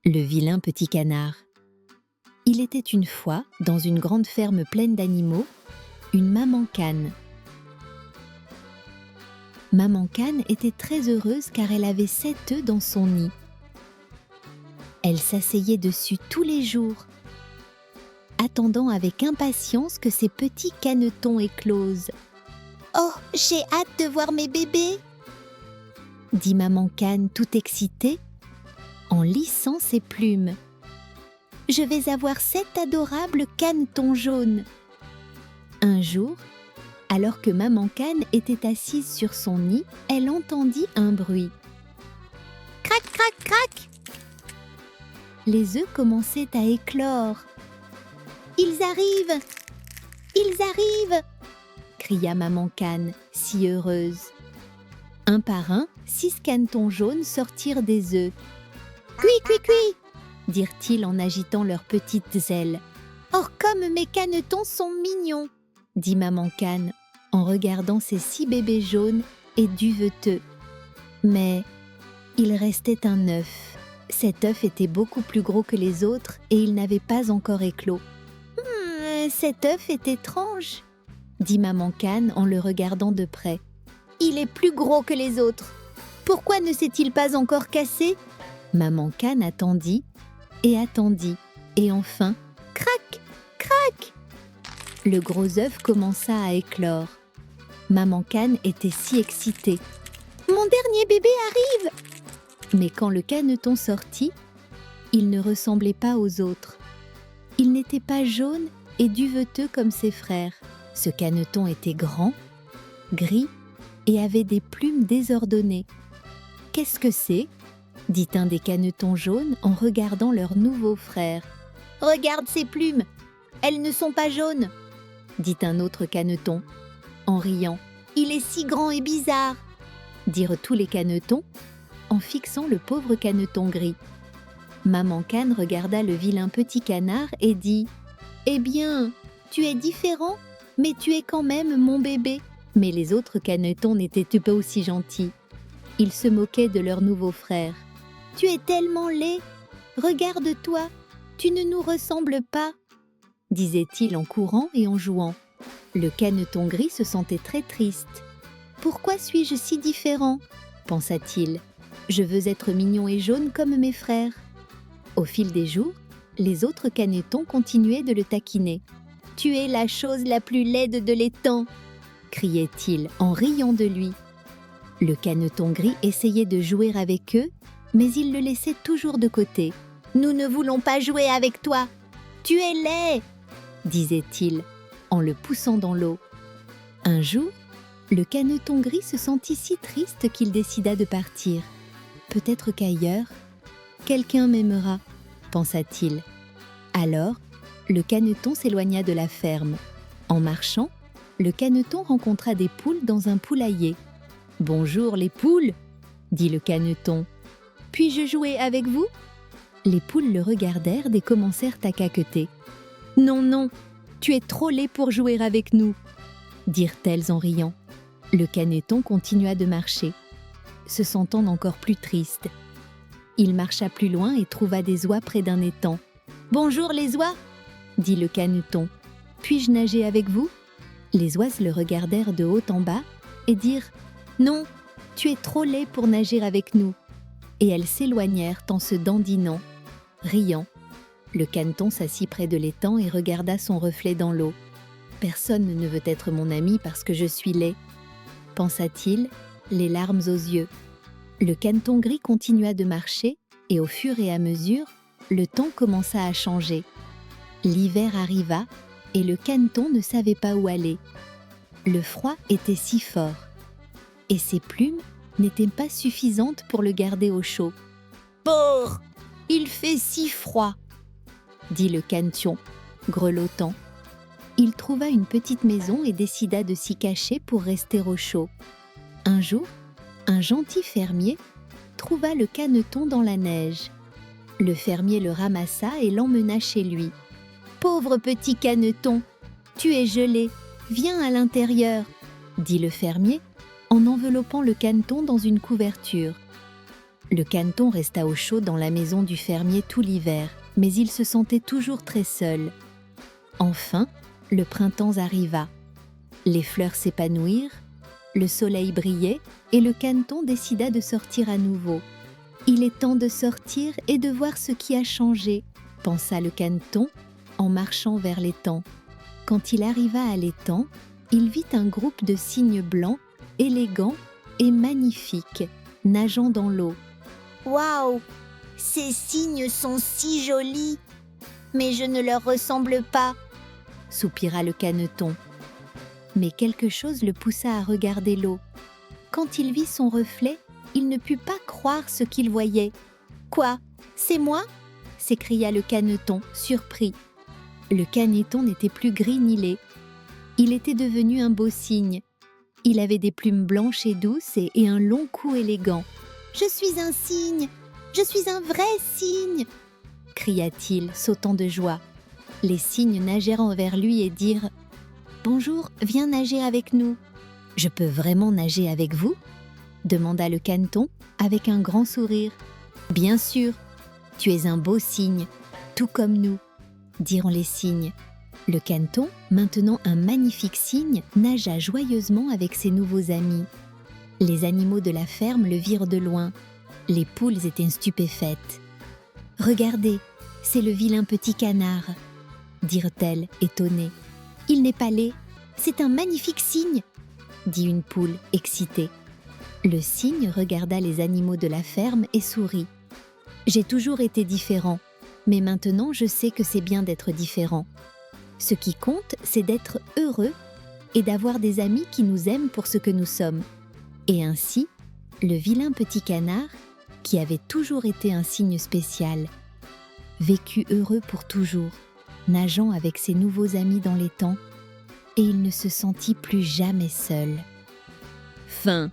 Le vilain petit canard. Il était une fois, dans une grande ferme pleine d'animaux, une maman cane. Maman cane était très heureuse car elle avait 7 œufs dans son nid. Elle s'asseyait dessus tous les jours, attendant avec impatience que ses petits canetons éclosent. « Oh, j'ai hâte de voir mes bébés !» dit maman cane tout excitée, en lissant ses plumes. « Je vais avoir 7 adorables canetons jaunes !» Un jour, alors que maman cane était assise sur son nid, elle entendit un bruit. Crac, crac, crac! Les œufs commençaient à éclore. « Ils arrivent! Ils arrivent !» cria maman cane, si heureuse. Un par un, 6 canetons jaunes sortirent des œufs. « Cui, cui, cui !» dirent-ils en agitant leurs petites ailes. « Oh, comme mes canetons sont mignons !» dit maman cane en regardant ses 6 bébés jaunes et duveteux. Mais il restait un œuf. Cet œuf était beaucoup plus gros que les autres et il n'avait pas encore éclos. « Cet œuf est étrange !» dit maman cane en le regardant de près. « Il est plus gros que les autres. Pourquoi ne s'est-il pas encore cassé ?» Maman cane attendit, et enfin, crac, crac! Le gros œuf commença à éclore. Maman cane était si excitée. « Mon dernier bébé arrive !» Mais quand le caneton sortit, il ne ressemblait pas aux autres. Il n'était pas jaune et duveteux comme ses frères. Ce caneton était grand, gris et avait des plumes désordonnées. « Qu'est-ce que c'est ?» dit un des canetons jaunes en regardant leur nouveau frère. « Regarde ces plumes, elles ne sont pas jaunes !» dit un autre caneton, en riant. « Il est si grand et bizarre !» dirent tous les canetons, en fixant le pauvre caneton gris. Maman cane regarda le vilain petit canard et dit « Eh bien, tu es différent, mais tu es quand même mon bébé !» Mais les autres canetons n'étaient pas aussi gentils. Ils se moquaient de leur nouveau frère. « Tu es tellement laid! Regarde-toi, tu ne nous ressembles pas !» disait-il en courant et en jouant. Le caneton gris se sentait très triste. « Pourquoi suis-je si différent ?» pensa-t-il. « Je veux être mignon et jaune comme mes frères. » Au fil des jours, les autres canetons continuaient de le taquiner. « Tu es la chose la plus laide de l'étang !» criait-il en riant de lui. Le caneton gris essayait de jouer avec eux, mais il le laissait toujours de côté. « Nous ne voulons pas jouer avec toi. Tu es laid !» disait-il en le poussant dans l'eau. Un jour, le caneton gris se sentit si triste qu'il décida de partir. « Peut-être qu'ailleurs, quelqu'un m'aimera », pensa-t-il. Alors, le caneton s'éloigna de la ferme. En marchant, le caneton rencontra des poules dans un poulailler. « Bonjour les poules !» dit le caneton. « Puis-je jouer avec vous ?» Les poules le regardèrent et commencèrent à caqueter. « Non, non, tu es trop laid pour jouer avec nous !» dirent-elles en riant. Le caneton continua de marcher, se sentant encore plus triste. Il marcha plus loin et trouva des oies près d'un étang. « Bonjour les oies !» dit le caneton. « Puis-je nager avec vous ?» Les oies le regardèrent de haut en bas et dirent « Non, tu es trop laid pour nager avec nous !» Et elles s'éloignèrent en se dandinant, riant. Le caneton s'assit près de l'étang et regarda son reflet dans l'eau. « Personne ne veut être mon ami parce que je suis laid !» pensa-t-il, les larmes aux yeux. Le caneton gris continua de marcher et au fur et à mesure, le temps commença à changer. L'hiver arriva et le caneton ne savait pas où aller. Le froid était si fort et ses plumes n'étaient pas suffisantes pour le garder au chaud. « Brrr, il fait si froid !» dit le caneton, grelottant. Il trouva une petite maison et décida de s'y cacher pour rester au chaud. Un jour, un gentil fermier trouva le caneton dans la neige. Le fermier le ramassa et l'emmena chez lui. « Pauvre petit caneton, tu es gelé, viens à l'intérieur !» dit le fermier en enveloppant le caneton dans une couverture. Le caneton resta au chaud dans la maison du fermier tout l'hiver, mais il se sentait toujours très seul. Enfin, le printemps arriva. Les fleurs s'épanouirent, le soleil brillait et le caneton décida de sortir à nouveau. Il est temps de sortir et de voir ce qui a changé, pensa le caneton en marchant vers l'étang. Quand il arriva à l'étang, il vit un groupe de cygnes blancs, élégants et magnifiques, nageant dans l'eau. « Waouh! Ces cygnes sont si jolis, mais je ne leur ressemble pas. » soupira le caneton. Mais quelque chose le poussa à regarder l'eau. Quand il vit son reflet, il ne put pas croire ce qu'il voyait. « Quoi? C'est moi ?» s'écria le caneton, surpris. Le caneton n'était plus gris ni laid. Il était devenu un beau cygne. Il avait des plumes blanches et douces et un long cou élégant. « Je suis un cygne! Je suis un vrai cygne !» cria-t-il, sautant de joie. Les cygnes nagèrent vers lui et dirent « Bonjour, viens nager avec nous. »« Je peux vraiment nager avec vous ?» demanda le caneton avec un grand sourire. « Bien sûr, tu es un beau cygne, tout comme nous. » dirent les cygnes. Le caneton, maintenant un magnifique cygne, nagea joyeusement avec ses nouveaux amis. Les animaux de la ferme le virent de loin. Les poules étaient stupéfaites. « Regardez, c'est le vilain petit canard !» dirent-elles, étonnées. « Il n'est pas laid, c'est un magnifique cygne !» dit une poule, excitée. Le cygne regarda les animaux de la ferme et sourit. « J'ai toujours été différent, mais maintenant je sais que c'est bien d'être différent. Ce qui compte, c'est d'être heureux et d'avoir des amis qui nous aiment pour ce que nous sommes. » Et ainsi, le vilain petit canard, qui avait toujours été un cygne spécial, vécut heureux pour toujours, nageant avec ses nouveaux amis dans l'étang, et il ne se sentit plus jamais seul. Fin.